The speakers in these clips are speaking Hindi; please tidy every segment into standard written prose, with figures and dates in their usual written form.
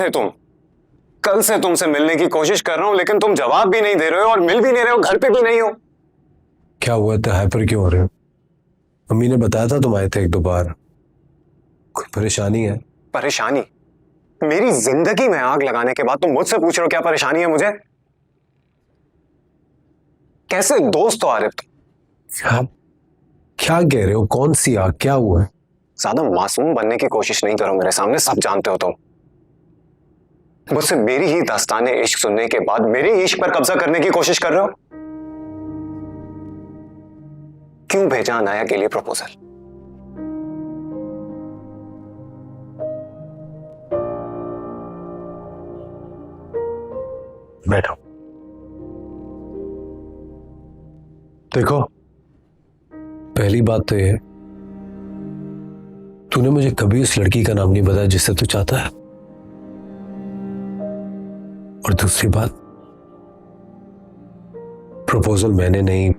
थे तुम? कल से तुमसे मिलने की कोशिश कर रहा हूं लेकिन तुम जवाब भी नहीं दे रहे हो और मिल भी नहीं रहे हो, घर पे भी नहीं हो। क्या हुआ था? हाइपर क्यों हो रहे हो? मम्मी ने बताया था तुम आए थे एक दो बार। कोई परेशानी है? परेशानी? मेरी जिंदगी में आग लगाने के बाद तुम मुझसे पूछ रहे हो क्या परेशानी है मुझे? कैसे दोस्त हो आरिफ तुम? क्या क्या कह रहे हो? कौन सी आग? क्या हुआ है? ज्यादा मासूम बनने की कोशिश नहीं करो मेरे सामने, सब जानते हो तुम। मुझसे मेरी ही दास्ताने इश्क सुनने के बाद मेरे इश्क पर कब्जा करने की कोशिश कर रहे हो। क्यों भेजा अनाया के लिए प्रपोजल? बैठो। देखो, पहली बात तो ये, तूने मुझे कभी उस लड़की का नाम नहीं बताया जिससे तू चाहता है। और दूसरी बात, प्रपोजल मैंने नहीं,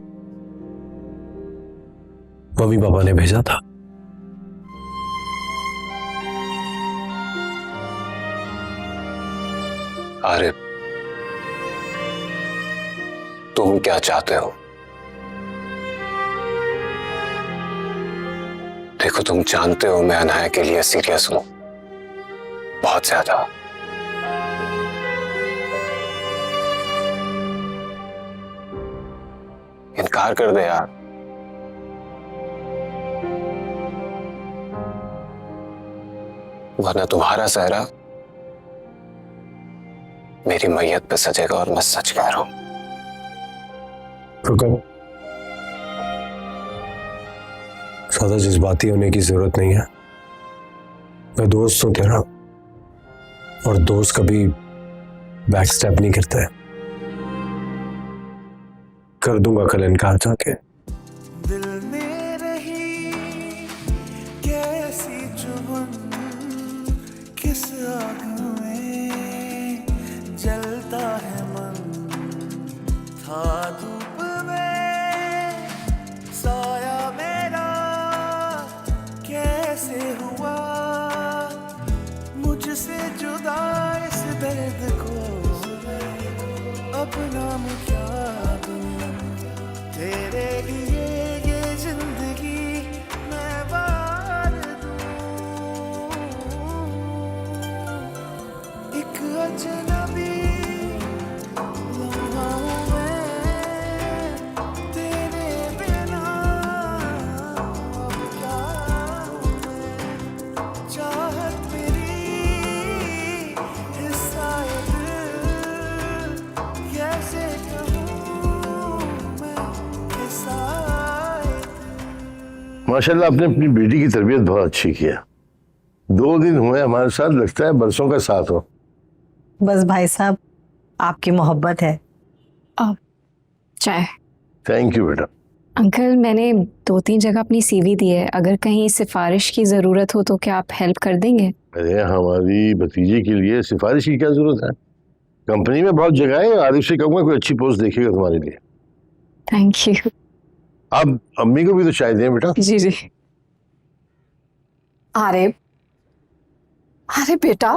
मम्मी पापा ने भेजा था। आरिफ, तुम क्या चाहते हो? देखो, तुम जानते हो मैं अनाया के लिए सीरियस हूं, बहुत ज्यादा। इनकार कर दे यार। वरना तुम्हारा सहरा मेरी मैयत पे सजेगा और मैं सच कह रहा हूं। रुको, ज्यादा जज्बाती होने की जरूरत नहीं है। मैं दोस्त हूं तेरा, और दोस्त कभी बैक स्टेप नहीं करता है। कर दूंगा कल इनकार जाके। दिल में रही कैसी चुभन, किस आग में जलता है मन, था धूप में साया मेरा कैसे हुआ, मुझसे जुदा इस दर्द को अपना मैं क्या दूं, तेरे लिए ये जिंदगी मैं वार दूं। एक अजनबी लम्हा हूं मैं तेरे बिना, अब क्या हूं मैं, चाहत मेरी हिस्सा ये दिल, कैसे माशाल्लाह, आपने अपनी बेटी की तरबियत बहुत अच्छी किया। 2 दिन हुए हमारे साथ, लगता है बरसों का साथ हो। बस भाई साहब, आपकी मोहब्बत है। चाय। थैंक यू बेटा। अंकल, मैंने 2-3 जगह अपनी सीवी दी है, अगर कहीं सिफारिश की जरूरत हो तो क्या आप हेल्प कर देंगे? अरे हमारी भतीजे के लिए सिफारिश की क्या जरूरत है? कंपनी में बहुत जगह है, आरिफ से कहूंगा कोई अच्छी पोस्ट देखेगा तुम्हारे लिए। Thank you. अब अम्मी को भी तो चाय दें बेटा। जी जी। अरे अरे बेटा,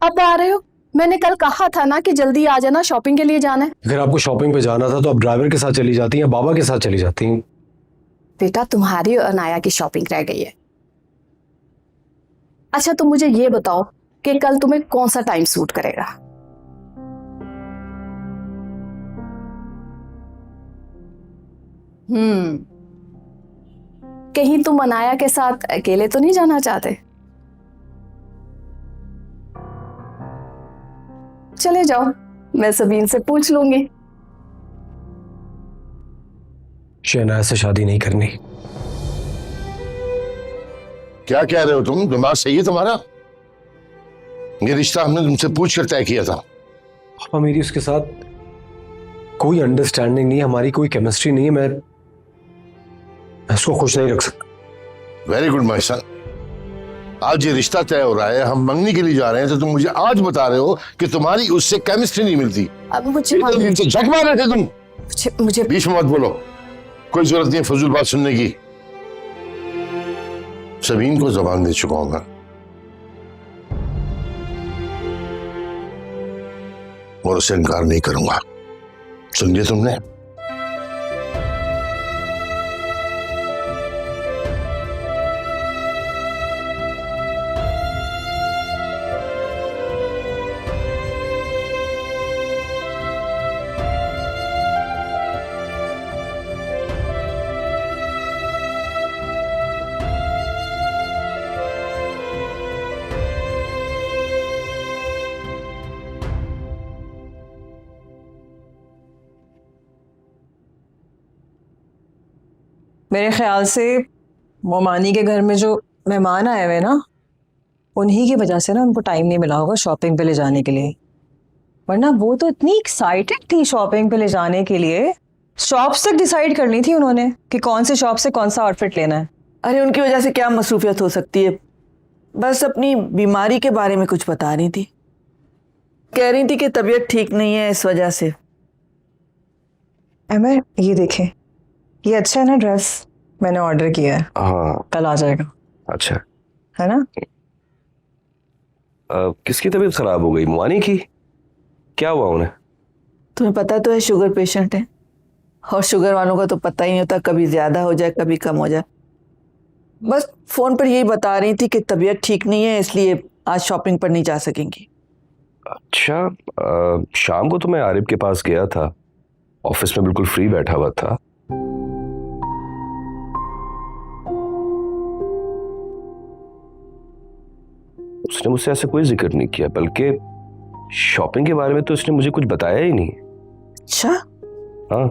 अब आ रहे हो? मैंने कल कहा था ना कि जल्दी आ जाना, शॉपिंग के लिए जाना है। अगर आपको शॉपिंग पे जाना था तो आप ड्राइवर के साथ चली जाती हैं, बाबा के साथ चली जाती हैं। बेटा, तुम्हारी और अनाया की शॉपिंग रह गई है। अच्छा, तुम मुझे ये बताओ कि कल तुम्हें कौन सा टाइम सूट करेगा? कहीं तुम अनाया के साथ अकेले तो नहीं जाना चाहते? चले जाओ, मैं सबीन से पूछ लूंगी। शहनाज से शादी नहीं करनी। क्या कह रहे हो तुम? दिमाग सही है तुम्हारा? ये रिश्ता हमने तुमसे पूछ कर तय किया था। पापा, मेरी उसके साथ कोई अंडरस्टैंडिंग नहीं है, हमारी कोई केमिस्ट्री नहीं है। मैं इसको खुश नहीं रख सकता। Very good my son. आज ये रिश्ता तय हो रहा है, हम मंगनी के लिए जा रहे हैं, तो तुम मुझे आज बता रहे हो कि तुम्हारी उससे केमिस्ट्री नहीं मिलती। अब मुझे झक मार रहे थे तुम। मुझे बीच में मत बोलो, कोई जरूरत नहीं है फजूल बात सुनने की। सबीन को जबान दे चुका हूं मैं। और उससे इनकार नहीं करूंगा। समझे तुमने? मेरे ख्याल से मोमानी के घर में जो मेहमान आए हुए ना, उन्हीं की वजह से ना उनको टाइम नहीं मिला होगा शॉपिंग पे ले जाने के लिए। वरना वो तो इतनी एक्साइटेड थी शॉपिंग पे ले जाने के लिए, शॉप्स तक डिसाइड करनी थी उन्होंने कि कौन से शॉप से कौन सा आउटफिट लेना है। अरे उनकी वजह से क्या मसरूफियत हो सकती है, बस अपनी बीमारी के बारे में कुछ बता रही थी। कह रही थी कि तबीयत ठीक नहीं है इस वजह से। अमर ये देखें, ये अच्छा है ना ड्रेस, मैंने ऑर्डर किया है, हाँ कल आ जाएगा, अच्छा है ना? किसकी तबीयत खराब हो गई? मोमानी की? क्या हुआ उन्हें? तुम्हें पता तो है शुगर पेशेंट है, और शुगर वालों का तो पता ही नहीं होता, कभी ज्यादा हो जाए कभी कम हो जाए। बस फोन पर यही बता रही थी कि तबीयत ठीक नहीं है इसलिए आज शॉपिंग पर नहीं जा सकेंगी। अच्छा, शाम को तो मैं आरिफ के पास गया था, ऑफिस में बिल्कुल फ्री बैठा हुआ था। उसने मुझसे ऐसा कोई जिक्र नहीं किया, बल्कि शॉपिंग के बारे में तो उसने मुझे कुछ बताया ही नहीं। अच्छा, हाँ,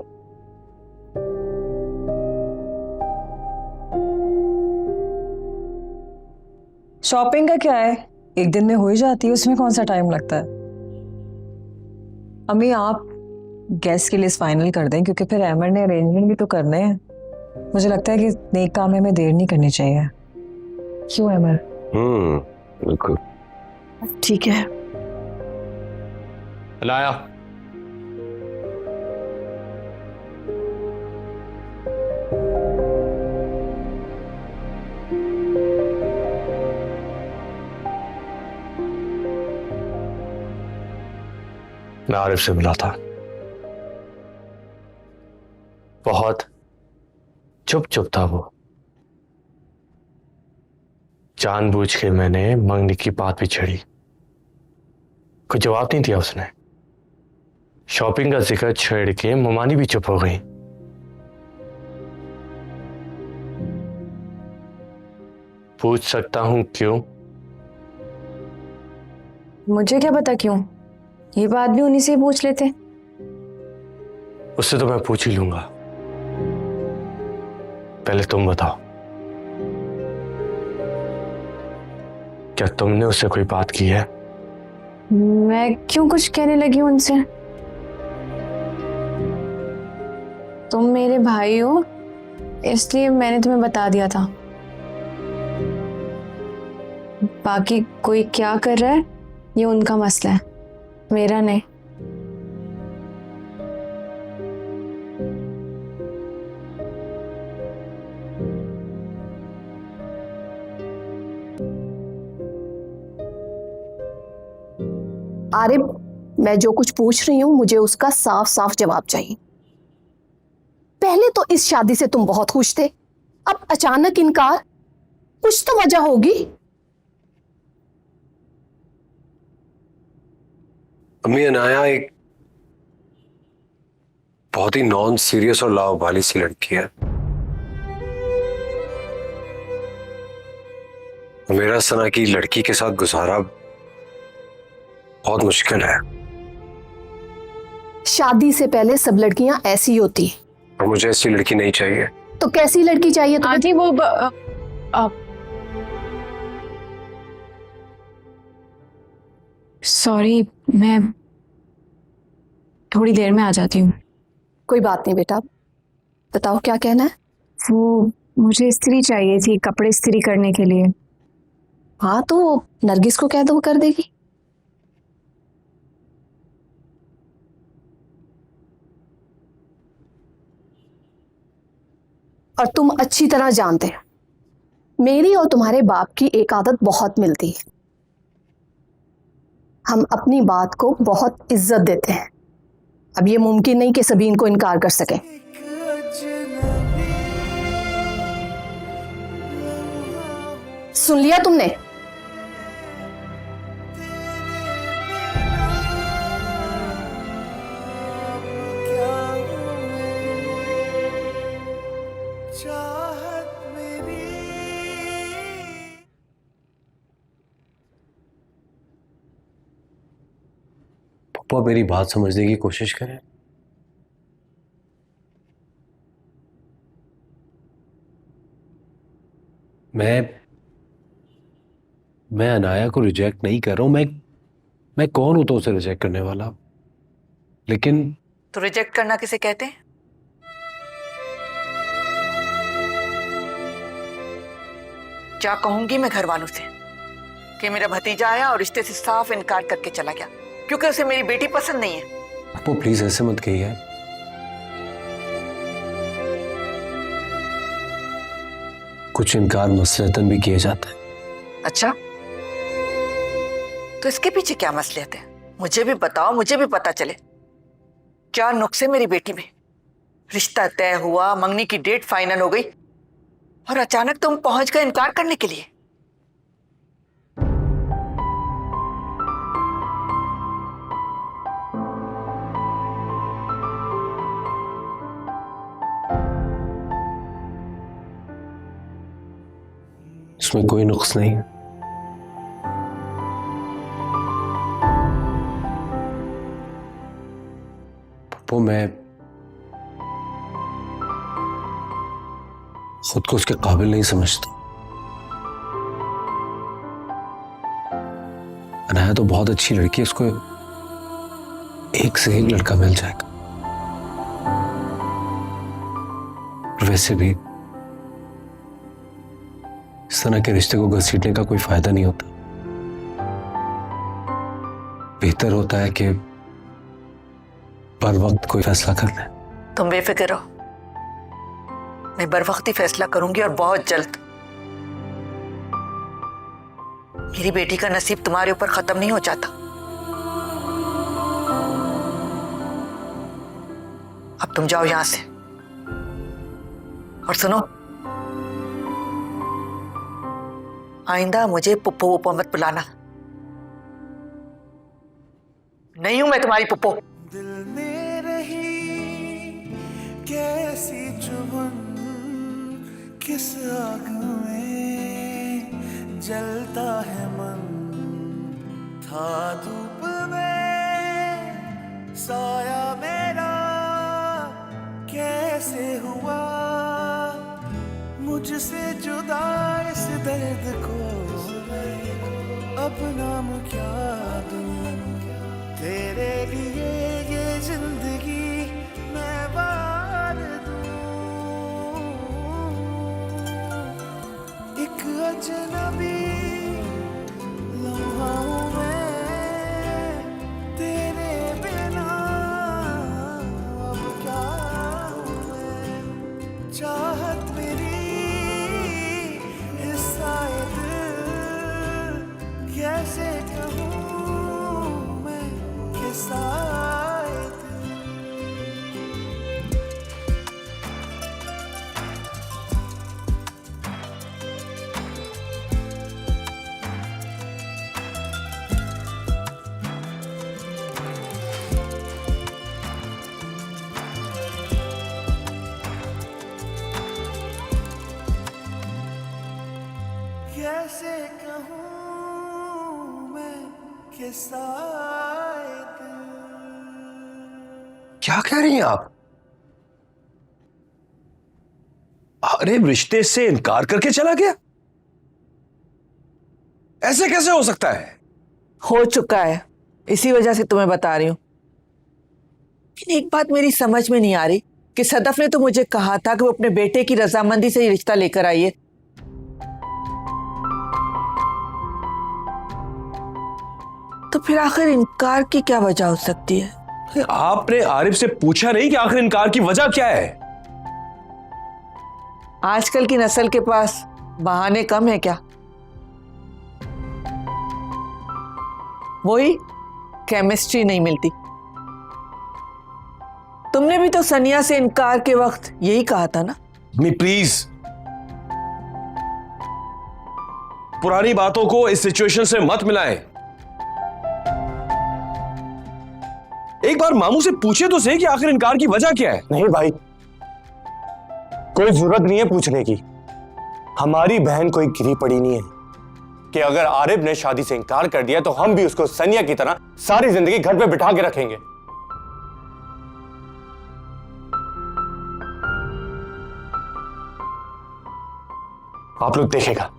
शॉपिंग का क्या है, एक दिन में हो ही जाती है, उसमें कौन सा टाइम लगता है। अम्मी आप गेस्ट की लिस्ट फाइनल कर दें, क्योंकि फिर अमर ने अरेंजमेंट भी तो करने हैं। मुझे लगता है कि नेक काम में देर नहीं करनी चाहिए। क्यों अमर? बिल्कुल ठीक है। लाया। मैं आरिफ से मिला था, बहुत चुप चुप था वो। जानबूझ के मैंने मंगनी की बात भी छेड़ी, कोई जवाब नहीं दिया उसने। शॉपिंग का जिक्र छेड़ के मोमानी भी चुप हो गई। पूछ सकता हूं क्यों? मुझे क्या पता क्यों, ये बात भी उन्हीं से ही पूछ लेते। उससे तो मैं पूछ ही लूंगा, पहले तुम बताओ, क्या तुमने उससे कोई बात की है? मैं क्यों कुछ कहने लगी हूं उनसे? तुम मेरे भाई हो, इसलिए मैंने तुम्हें बता दिया था। बाकी कोई क्या कर रहा है ये उनका मसला है, मेरा नहीं। आरिफ, मैं जो कुछ पूछ रही हूँ मुझे उसका साफ साफ जवाब चाहिए। पहले तो इस शादी से तुम बहुत खुश थे, अब अचानक इनकार, कुछ तो वजह होगी। अम्मी अनाया एक बहुत ही नॉन सीरियस और लावाबाली सी लड़की है। मेरा सना की लड़की के साथ गुजारा बहुत मुश्किल है, शादी से पहले सब लड़कियां ऐसी होती हैं। और मुझे ऐसी लड़की नहीं चाहिए। तो कैसी लड़की चाहिए तुम्हें? आंटी वो सॉरी, मैं थोड़ी देर में आ जाती हूँ। कोई बात नहीं बेटा, बताओ क्या कहना है। वो मुझे इस्त्री चाहिए थी, कपड़े इस्त्री करने के लिए। हाँ तो नरगिस को कह दो, वो कर देगी। और तुम अच्छी तरह जानते हो मेरी और तुम्हारे बाप की एक आदत बहुत मिलती है। हम अपनी बात को बहुत इज्जत देते हैं। अब ये मुमकिन नहीं कि सभी इनको इनकार कर सके। सुन लिया तुमने? चाहत मेरी पप्पा मेरी बात समझने की कोशिश करें। मैं अनाया को रिजेक्ट नहीं कर रहा हूं। मैं कौन हूं तो उसे रिजेक्ट करने वाला? लेकिन तो रिजेक्ट करना किसे कहते हैं? क्या कहूंगी मैं घर वालों से कि मेरा भतीजा आया और रिश्ते से साफ इनकार करके चला गया क्योंकि उसे मेरी बेटी पसंद नहीं है। पप्पू प्लीज ऐसे मत कहिए। कुछ इनकार मसलतन भी किए जाते हैं। अच्छा, तो इसके पीछे क्या मसलियत है? मुझे भी बताओ, मुझे भी पता चले। क्या नुक्स है मेरी बेटी में? रिश्ता तय हुआ, मंगनी की डेट फाइनल हो गई और अचानक तुम पहुंच गए इनकार करने के लिए। इसमें कोई नुक्स नहीं है। पप्पू मैं खुद को उसके काबिल नहीं समझता। अनाया तो बहुत अच्छी लड़की है, उसको एक से एक लड़का मिल जाएगा। वैसे भी इस तरह के रिश्ते को घसीटने का कोई फायदा नहीं होता। बेहतर होता है कि बर वक्त कोई फैसला कर ले। तुम बेफिक्र रहो, मैं बर वक्त ही फैसला करूंगी और बहुत जल्द। मेरी बेटी का नसीब तुम्हारे ऊपर खत्म नहीं हो जाता। अब तुम जाओ यहां से और सुनो, आइंदा मुझे पुप्पो वुप्पो मत बुलाना। नहीं हूं मैं तुम्हारी पुप्पो। दिल में रही कैसी चुभन, किस आग में जलता है मन, था धूप में साया मेरा कैसे हुआ, मुझसे जुदा इस दर्द को अब नाम क्या दूं, तेरे लिए ये जिंदगी मैं वार दूं। एक अजनबी लम्हा हूं मैं तेरे बिना, अब क्या हूं मैं, चाहत मेरी इस शायद कैसे कहूं मैं कि शायद। कैसे कहूं मैं कि शायद। क्या कह रही हैं आप? अरे रिश्ते से इनकार करके चला गया? ऐसे कैसे हो सकता है? हो चुका है, इसी वजह से तुम्हें बता रही हूं। लेकिन एक बात मेरी समझ में नहीं आ रही कि सदफ ने तो मुझे कहा था कि वो अपने बेटे की रजामंदी से ये रिश्ता लेकर आई है। तो फिर आखिर इनकार की क्या वजह हो सकती है? आपने आरिफ से पूछा नहीं कि आखिर इनकार की वजह क्या है? आजकल की नस्ल के पास बहाने कम है क्या? वही केमिस्ट्री नहीं मिलती। तुमने भी तो सनिया से इनकार के वक्त यही कहा था ना। मी प्लीज, पुरानी बातों को इस सिचुएशन से मत मिलाएं। एक बार मामू से पूछे तो सही कि आखिर इनकार की वजह क्या है। नहीं भाई, कोई जरूरत नहीं है पूछने की। हमारी बहन कोई गिरी पड़ी नहीं है कि अगर आरिफ ने शादी से इनकार कर दिया तो हम भी उसको सनिया की तरह सारी जिंदगी घर पे बिठा के रखेंगे। आप लोग देखेगा,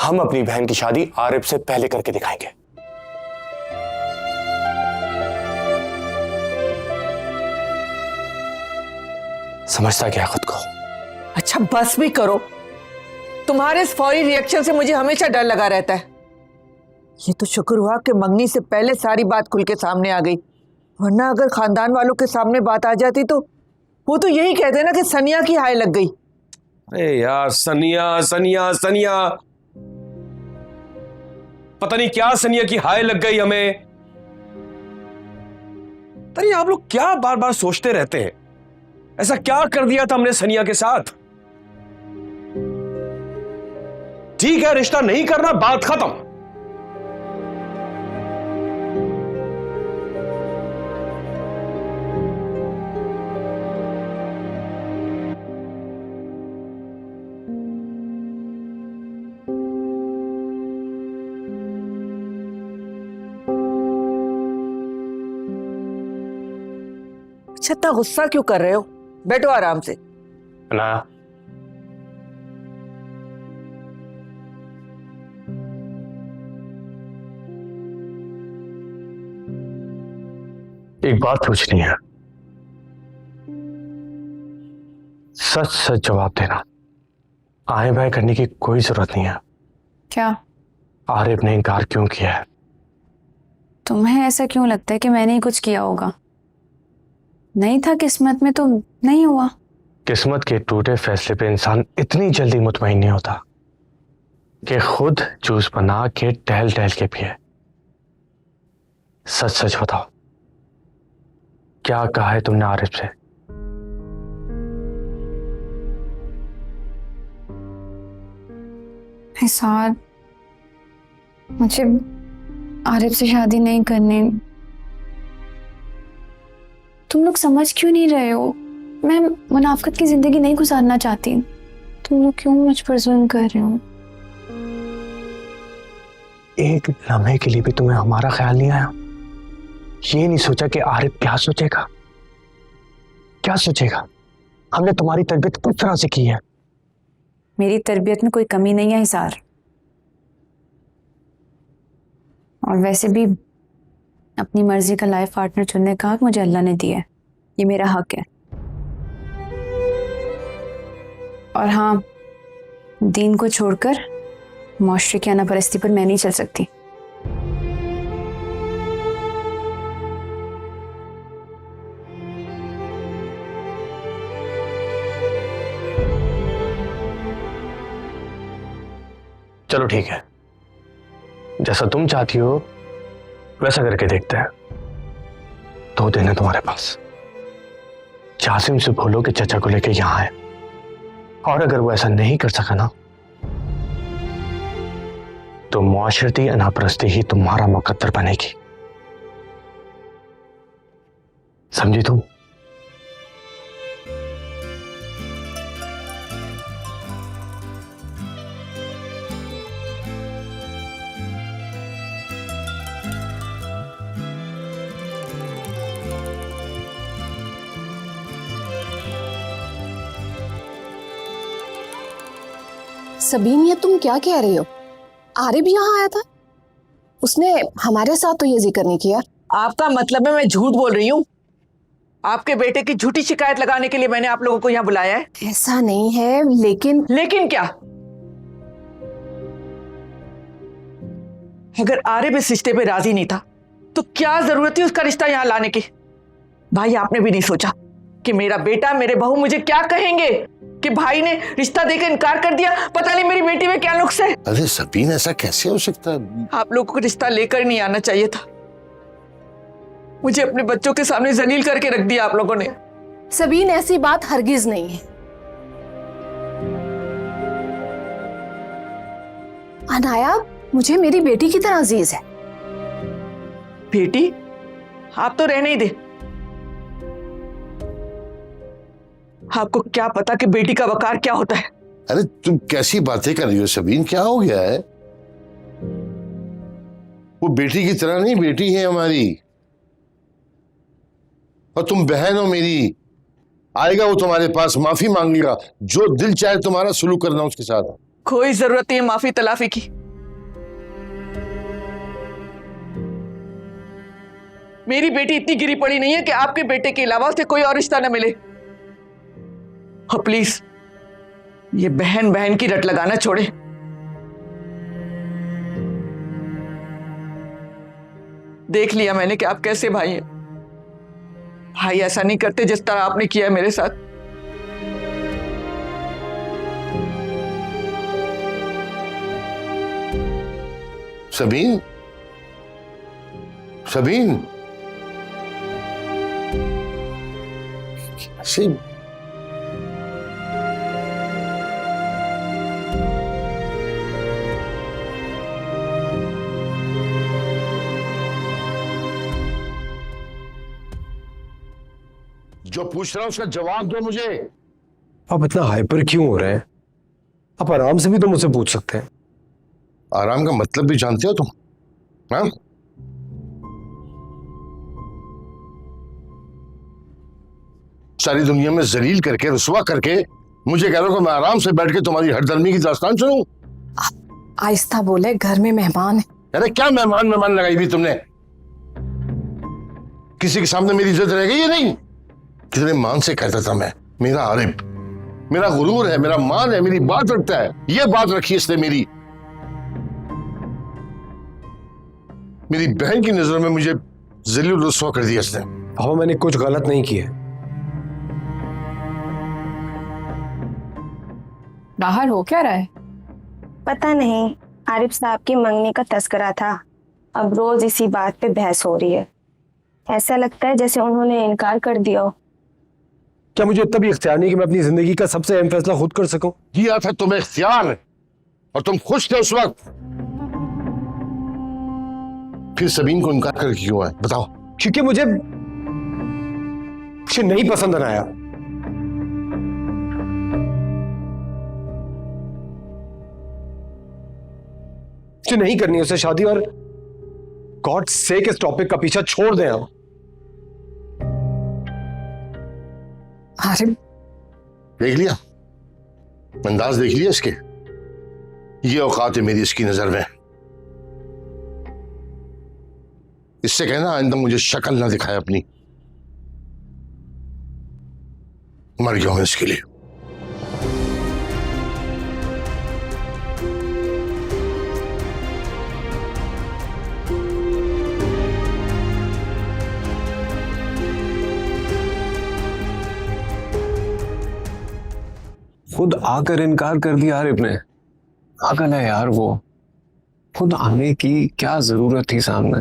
हम अपनी बहन की शादी आरिफ से पहले करके दिखाएंगे। समझता क्या खुद को? अच्छा बस भी करो, तुम्हारे इस फौरी रिएक्शन से मुझे हमेशा डर लगा रहता है। ये तो शुक्र हुआ कि मंगनी से पहले सारी बात खुल के सामने आ गई, वरना अगर खानदान वालों के सामने बात आ जाती तो वो तो यही कहते ना कि सनिया की हाय लग गई। अरे यार, सनिया सनिया सनिया, पता नहीं क्या सनिया की हाय लग गई हमें। अरे आप लोग क्या बार बार सोचते रहते हैं? ऐसा क्या कर दिया था हमने सनिया के साथ? ठीक है, रिश्ता नहीं करना, बात खत्म। अच्छा इतना गुस्सा क्यों कर रहे हो? बैठो आराम से। अनाया, एक बात पूछनी है, सच सच जवाब देना। आए बाय करने की कोई जरूरत नहीं है। क्या आरिफ ने इनकार क्यों किया है? तुम्हें ऐसा क्यों लगता है कि मैंने ही कुछ किया होगा? नहीं था किस्मत में तो नहीं हुआ। किस्मत के टूटे फैसले पे इंसान इतनी जल्दी मुतमईन नहीं होता कि खुद जूस बना के टहल टहल के पिए। सच सच बताओ, क्या कहा है तुमने आरिफ से? हिसार, मुझे आरिफ से शादी नहीं करनी। तुम लोग समझ क्यों नहीं रहे हो? मैं मुनाफकत की जिंदगी नहीं गुजारना चाहती। तुम लोग क्यों मुझ पर जुल्म कर रहे हो? एक लम्हे के लिए भी तुम्हें हमारा ख्याल नहीं आया? ये नहीं सोचा कि आरिफ क्या सोचेगा? क्या सोचेगा? हमने तुम्हारी तरबियत किस तरह से की है? मेरी तरबियत में कोई कमी नहीं है हिसार। और वैसे भी अपनी मर्जी का लाइफ पार्टनर चुनने का हक मुझे अल्लाह ने दिया है, ये मेरा हक है। और हाँ, दीन को छोड़कर मुआशरे की अनापरस्ती पर मैं नहीं चल सकती। चलो ठीक है, जैसा तुम चाहती हो वैसा करके देखते हैं। 2 दिन है तुम्हारे पास। जासिम से बोलो कि चचा को लेके यहां है, और अगर वो ऐसा नहीं कर सका ना तो मुआशरती अनापरस्ती ही तुम्हारा मुकद्दर बनेगी। समझी तुम? सबीन, ये तुम क्या कह रही हो? आरिफ यहाँ आया था, उसने हमारे साथ तो ये जिक्र नहीं किया। आपका मतलब है मैं झूठ बोल रही हूँ? आपके बेटे की झूठी शिकायत लगाने के लिए मैंने आप लोगों को यहाँ बुलाया है? ऐसा नहीं है, लेकिन क्या? अगर आरिफ इस रिश्ते पे राजी नहीं था तो क्या जरूरत थी उसका रिश्ता यहाँ लाने की? भाई आपने भी नहीं सोचा कि मेरा बेटा, मेरे बहू मुझे क्या कहेंगे कि भाई ने रिश्ता देकर इनकार कर दिया? पता नहीं मेरी बेटी में क्या नुक्स है। अरे सबीन, ऐसा कैसे हो सकता है? आप लोगों को रिश्ता लेकर नहीं आना चाहिए था। मुझे अपने बच्चों के सामने जलील करके रख दिया आप लोगों ने। सबीन, ऐसी बात हरगिज नहीं है। अनाया मुझे मेरी बेटी की तरह अजीज है। बेटी? आप तो रहने ही दे। आपको क्या पता कि बेटी का वकार क्या होता है? अरे तुम कैसी बातें कर रही हो सबीन, क्या हो गया है? वो बेटी की तरह नहीं, बेटी है हमारी, और तुम बहन हो मेरी। आएगा वो तुम्हारे पास, माफी मांगेगा, जो दिल चाहे तुम्हारा सुलूक करना उसके साथ। कोई जरूरत नहीं है माफी तलाफी की। मेरी बेटी इतनी गिरी पड़ी नहीं है कि आपके बेटे के अलावा उसे कोई और रिश्ता न मिले। और प्लीज ये बहन बहन की रट लगाना छोड़े। देख लिया मैंने कि आप कैसे भाई हैं। भाई ऐसा नहीं करते जिस तरह आपने किया है मेरे साथ। सबीन, सबीन, कैसे? जो पूछ रहा हूं उसका जवाब दो मुझे। आप इतना हाइपर क्यों हो रहे हैं? आप आराम से भी तो मुझसे पूछ सकते हैं। आराम का मतलब भी जानते हो तुम? हाँ, सारी दुनिया में जलील करके, रुसवा करके मुझे कह रहे हो कि मैं आराम से बैठ के तुम्हारी हरदर्मी की दास्तान सुनूं? आहिस्ता बोले, घर में मेहमान है। अरे क्या मेहमान मेहमान लगाई भी तुमने? किसी के सामने मेरी इज्जत रह गई है? नहीं, कितने मान से कहता था मैं, मेरा आरिफ मेरा गुरूर है, मेरा मान है, मेरी बात रखता है। ये बात रखी इसने मेरी बहन की नजर में मुझे जलील रुसवा कर दिया इसने। पापा मैंने कुछ गलत नहीं किया। बाहर हो क्या रहा है? पता नहीं, आरिफ साहब की मंगनी का तस्करा था। अब रोज इसी बात पे बहस हो रही है। ऐसा लगता है जैसे उन्होंने इनकार कर दिया हो। क्या मुझे इतना भी इख्तियार नहीं कि मैं अपनी जिंदगी का सबसे अहम फैसला खुद कर सकूं? दिया था तुम्हें इख्तियार और तुम खुश थे उस वक्त, फिर सबीन को इनकार करके क्यों आए बताओ? क्योंकि मुझे नहीं पसंद आया। मुझे नहीं करनी उससे शादी, और गॉड सेक इस टॉपिक का पीछा छोड़ दें आप। अरे देख लिया, अंदाज देख लिया इसके, ये औकात है मेरी इसकी नजर में। इससे कहना आइंदा मुझे शक्ल ना दिखाए अपनी। मर गया हूं इसके लिए। खुद आकर इनकार कर दिया आरिफ ने। पागल है यार वो, खुद आने की क्या जरूरत थी सामने?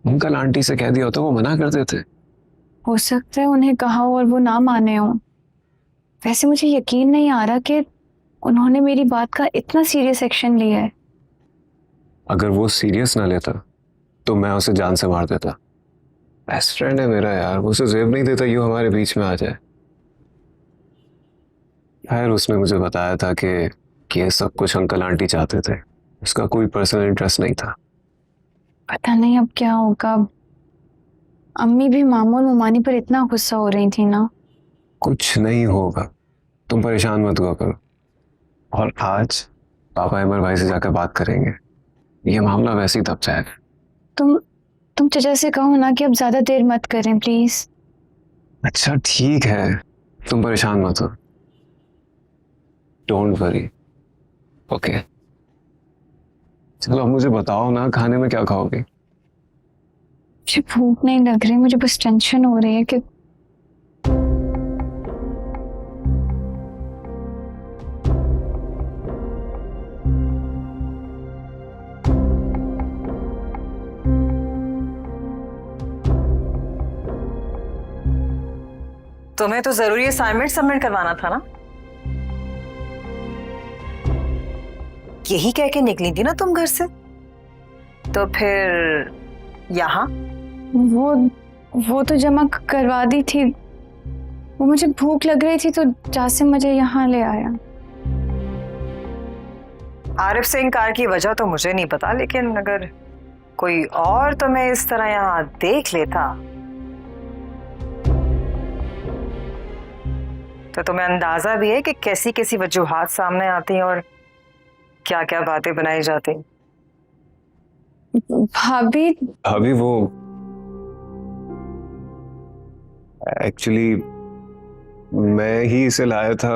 अंकल आंटी से कह दिया होता वो मना कर देते। हो सकता है उन्हें कहा हो और वो ना माने हो। वैसे मुझे यकीन नहीं आ रहा कि उन्होंने मेरी बात का इतना सीरियस एक्शन लिया है। अगर वो सीरियस ना लेता तो मैं उसे जान से मार देता। बेस्ट फ्रेंड है मेरा यार, वो उसे जेब नहीं देता यूं हमारे बीच में आ जाए। खैर उसने मुझे बताया था कि ये सब कुछ अंकल आंटी चाहते थे, उसका कोई पर्सनल इंटरेस्ट नहीं था। पता नहीं अब क्या होगा। अम्मी भी मामू और मुमानी पर इतना गुस्सा हो रही थी ना। कुछ नहीं होगा, तुम परेशान मत हुआ करो। और आज पापा अमर भाई से जाकर बात करेंगे, ये मामला वैसे ही दब जाएगा। तुम चचा से कहो ना कि अब ज्यादा देर मत करें प्लीज। अच्छा ठीक है, तुम परेशान मत हो, डोंट वरी। ओके चलो अब मुझे बताओ ना, खाने में क्या खाओगे? मुझे भूख नहीं लग रही, मुझे बस टेंशन हो रही है कि तुम्हें तो जरूरी असाइनमेंट सबमिट करवाना था ना, यही कह के निकली थी ना तुम घर से, तो फिर यहाँ? वो तो जमा करवा दी थी, वो मुझे भूख लग रही थी तो जासिम मुझे यहाँ ले आया। आरिफ से इनकार की वजह तो मुझे नहीं पता, लेकिन अगर कोई और तुम्हें इस तरह यहाँ देख लेता तो तुम्हें अंदाजा भी है कि कैसी कैसी वजूहात सामने आती हैं और क्या क्या बातें बनाई जाती। भाभी अभी वो एक्चुअली मैं ही इसे लाया था,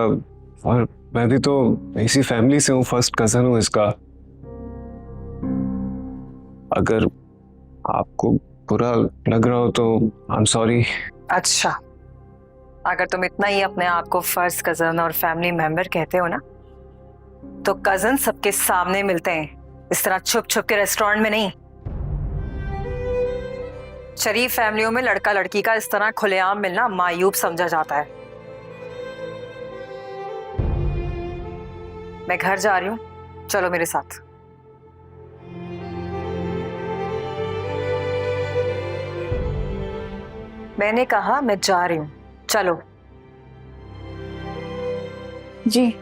और मैं भी तो इसी फैमिली से हूँ, फर्स्ट कजन हूँ इसका। अगर आपको बुरा लग रहा हो तो आई एम सॉरी। अच्छा, अगर तुम इतना ही अपने आप को फर्स्ट कजन और फैमिली मेंबर कहते हो ना, तो कजन सबके सामने मिलते हैं, इस तरह छुप छुप के रेस्टोरेंट में नहीं। शरीफ फैमिलियों में लड़का लड़की का इस तरह खुलेआम मिलना मायूब समझा जाता है। मैं घर जा रही हूँ, चलो मेरे साथ। मैंने कहा मैं जा रही हूँ, चलो। जी।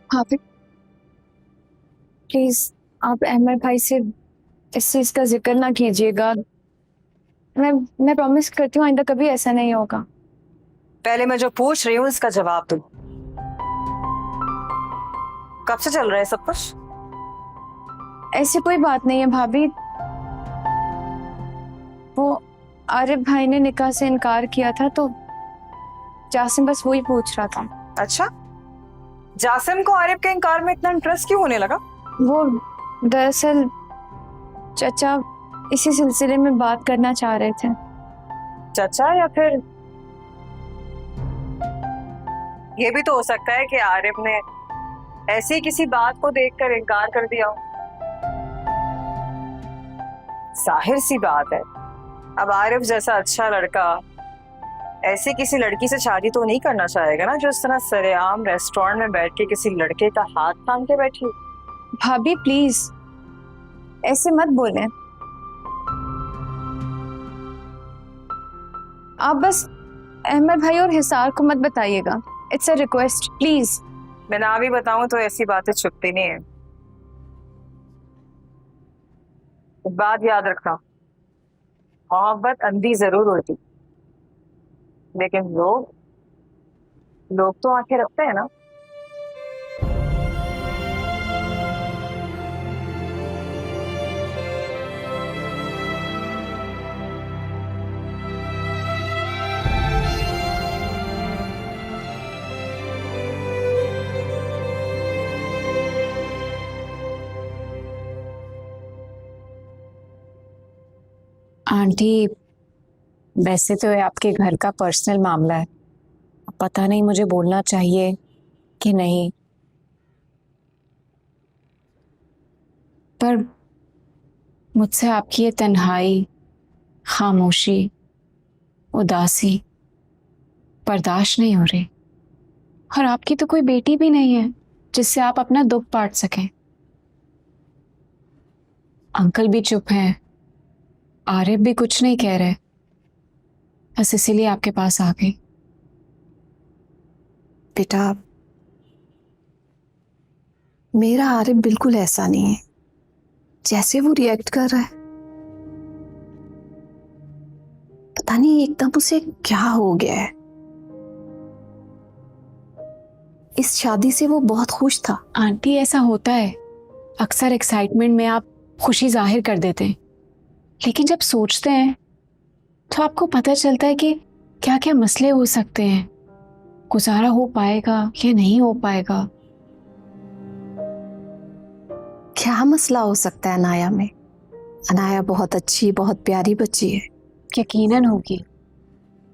भाभी प्लीज आप अहमद भाई से इस चीज का जिक्र ना कीजिएगा। मैं प्रॉमिस करती हूँ आइंदा कभी ऐसा नहीं होगा। पहले मैं जो पूछ रही हूँ इसका जवाब दो। कब से चल रहा है सब कुछ? ऐसी कोई बात नहीं है भाभी, वो आरिफ भाई ने निकाह से इनकार किया था तो जासिम बस वही पूछ रहा था। अच्छा, जासिम को आरिफ के इनकार में इतना इंटरेस्ट क्यों होने लगा? वो दरअसल चचा इसी सिलसिले में बात करना चाह रहे थे। चचा, या फिर ये भी तो हो सकता है कि आरिफ ने ऐसी किसी बात को देखकर इनकार कर दिया हो। जाहिर सी बात है, अब आरिफ जैसा अच्छा लड़का ऐसी किसी लड़की से शादी तो नहीं करना चाहेगा ना, जो इस तरह सरेआम रेस्टोरेंट में बैठ के किसी लड़के का हाथ थाम के बैठी। भाभी प्लीज ऐसे मत बोलें, आप बस अहमद भाई और हिसार को मत बताइएगा। It's a request please. मैं ना भी बताऊं तो ऐसी बातें छुपती नहीं है। एक बात याद रखना, मोहब्बत अंधी जरूर होती, लेकिन लोग तो आंखें रखते हैं ना। आंटी, वैसे तो ये आपके घर का पर्सनल मामला है, पता नहीं मुझे बोलना चाहिए कि नहीं, पर मुझसे आपकी ये तन्हाई, खामोशी, उदासी बर्दाश्त नहीं हो रही। और आपकी तो कोई बेटी भी नहीं है जिससे आप अपना दुख बांट सकें। अंकल भी चुप हैं, आरिफ भी कुछ नहीं कह रहे, बस इसीलिए आपके पास आ गई। बेटा, मेरा आरिफ बिल्कुल ऐसा नहीं है जैसे वो रिएक्ट कर रहा है। पता नहीं एकदम उसे क्या हो गया है। इस शादी से वो बहुत खुश था। आंटी, ऐसा होता है, अक्सर एक्साइटमेंट में आप खुशी जाहिर कर देते हैं, लेकिन जब सोचते हैं तो आपको पता चलता है कि क्या क्या मसले हो सकते हैं, गुजारा हो पाएगा या नहीं हो पाएगा। क्या मसला हो सकता है अनाया में? अनाया बहुत अच्छी, बहुत प्यारी बच्ची है। यकीनन होगी,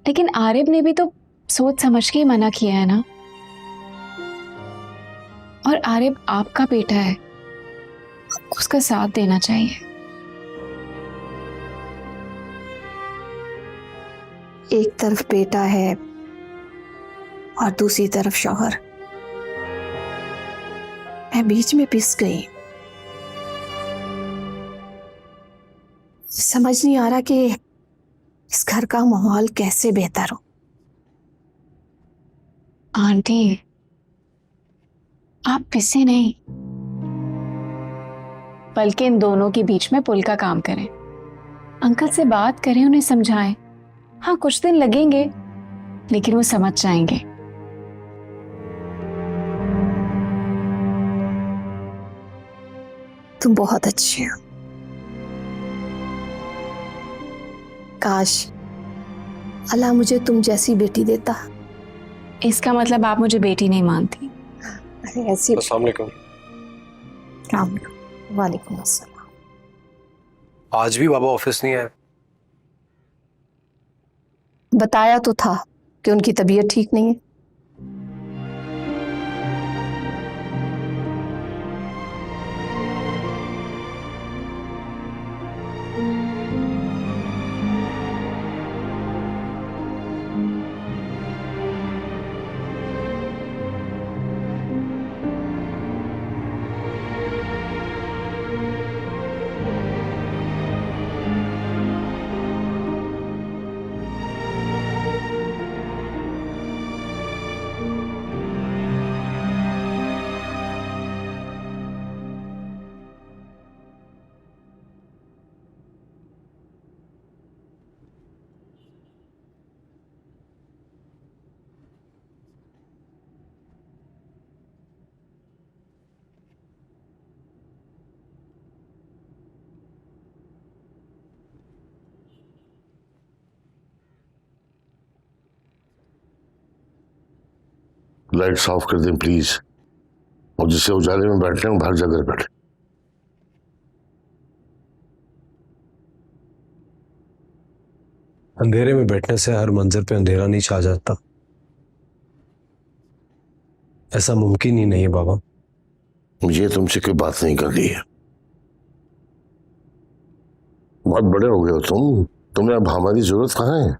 लेकिन आरिफ ने भी तो सोच समझ के ही मना किया है ना। और आरिफ आपका बेटा है, आपको उसका साथ देना चाहिए। एक तरफ बेटा है और दूसरी तरफ शौहर। मैं बीच में पिस गई। समझ नहीं आ रहा कि इस घर का माहौल कैसे बेहतर हो। आंटी, आप पिसे नहीं, बल्कि इन दोनों के बीच में पुल का काम करें। अंकल से बात करें, उन्हें समझाएं। हाँ, कुछ दिन लगेंगे, लेकिन वो समझ जाएंगे। तुम बहुत अच्छी हो। काश अल्लाह मुझे तुम जैसी बेटी देता। इसका मतलब आप मुझे बेटी नहीं मानती? अरे ऐसी। अस्सलाम वालेकुम। वालेकुम अस्सलाम। आज भी बाबा ऑफिस नहीं आए? बताया तो था कि उनकी तबीयत ठीक नहीं है। लाइट्स ऑफ कर दें प्लीज, और जिससे उजाले में बैठ रहे हैं बाहर जाकर बैठे। अंधेरे में बैठने से हर मंजर पे अंधेरा नहीं छा जाता। ऐसा मुमकिन ही नहीं है बाबा। मुझे तुमसे कोई बात नहीं करनी है। बहुत बड़े हो गए हो तुम्हें अब हमारी जरूरत कहाँ है?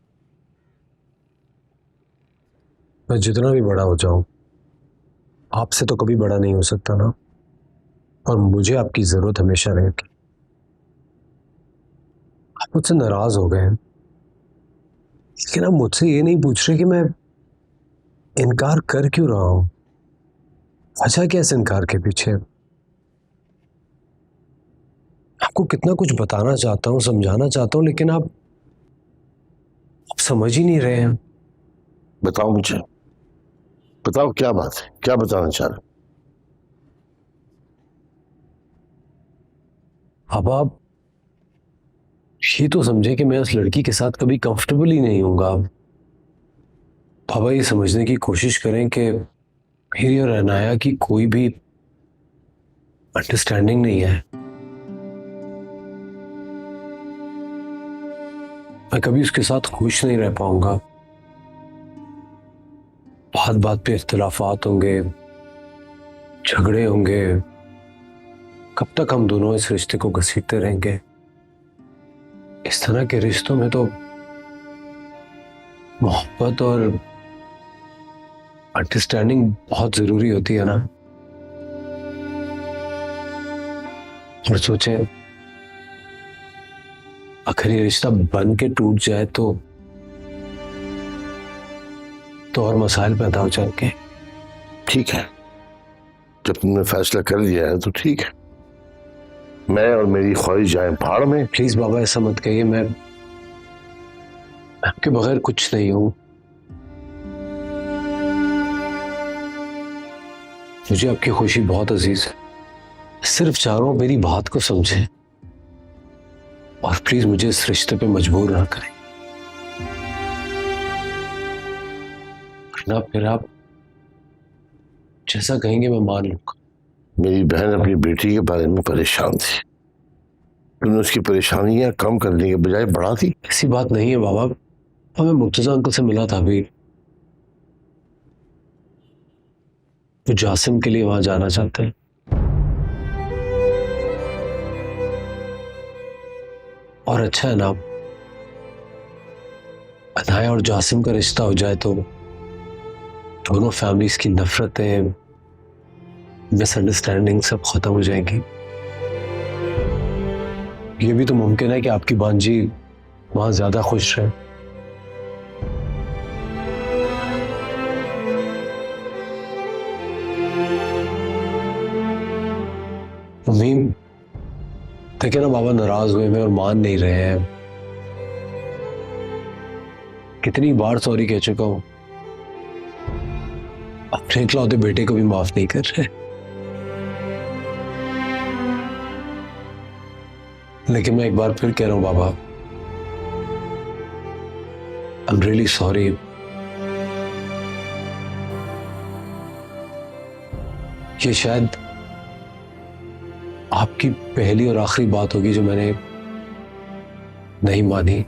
मैं जितना भी बड़ा हो जाऊं, आपसे तो कभी बड़ा नहीं हो सकता ना। और मुझे आपकी जरूरत हमेशा रहेगी। आप मुझसे नाराज हो गए हैं, लेकिन आप मुझसे ये नहीं पूछ रहे कि मैं इनकार कर क्यों रहा हूं। वजह क्या इस इनकार के पीछे? आपको कितना कुछ बताना चाहता हूं, समझाना चाहता हूं, लेकिन आप समझ ही नहीं रहे हैं। बताओ मुझे, बताओ क्या बात है, क्या बताना चाह रहे? अब आप ये तो समझे कि मैं उस लड़की के साथ कभी कंफर्टेबल ही नहीं होऊंगा। बाबा ये समझने की कोशिश करें कि मेरी और अनाया की कोई भी अंडरस्टैंडिंग नहीं है। मैं कभी उसके साथ खुश नहीं रह पाऊंगा। बात बात पे इख्तिलाफात होंगे, झगड़े होंगे। कब तक हम दोनों इस रिश्ते को घसीटते रहेंगे? इस तरह के रिश्तों में तो मोहब्बत और अंडरस्टैंडिंग बहुत जरूरी होती है ना। और सोचें, आखिर ये रिश्ता बन के टूट जाए तो और मसाइल पैदा हो जाएंगे। ठीक है, जब तुमने फैसला कर लिया है तो ठीक है। मैं और मेरी ख्वाहिश जाए भाड़ में। प्लीज बाबा ऐसा मत कहिए। मैं आपके बगैर कुछ नहीं हूं। मुझे आपकी खुशी बहुत अजीज है। सिर्फ चारों मेरी बात को समझें और प्लीज मुझे इस रिश्ते पे मजबूर ना करें, वरना फिर आप जैसा कहेंगे मैं मान लूंगा। मेरी बहन अपनी बेटी के बारे में परेशान थी, तुमने उसकी परेशानियां कम करने के बजाय बढ़ा दी। ऐसी बात नहीं है बाबा, मैं मुर्तजा अंकल से मिला था अभी, वो जासिम के लिए वहां जाना चाहते हैं। और अच्छा है ना, अनाया और जासिम का रिश्ता हो जाए तो दोनों फैमिलीज की नफरतें, मिसअंडरस्टैंडिंग सब खत्म हो जाएंगी। ये भी तो मुमकिन है कि आपकी बांजी वहां ज्यादा खुश रहे। मम्मी देखिए ना, बाबा नाराज हुए हैं और मान नहीं रहे हैं। कितनी बार सॉरी कह चुका हूं, अपने इकलौते बेटे को भी माफ नहीं कर रहे। लेकिन मैं एक बार फिर कह रहा हूं बाबा, आई एम रियली सॉरी। ये शायद आपकी पहली और आखिरी बात होगी जो मैंने नहीं मानी।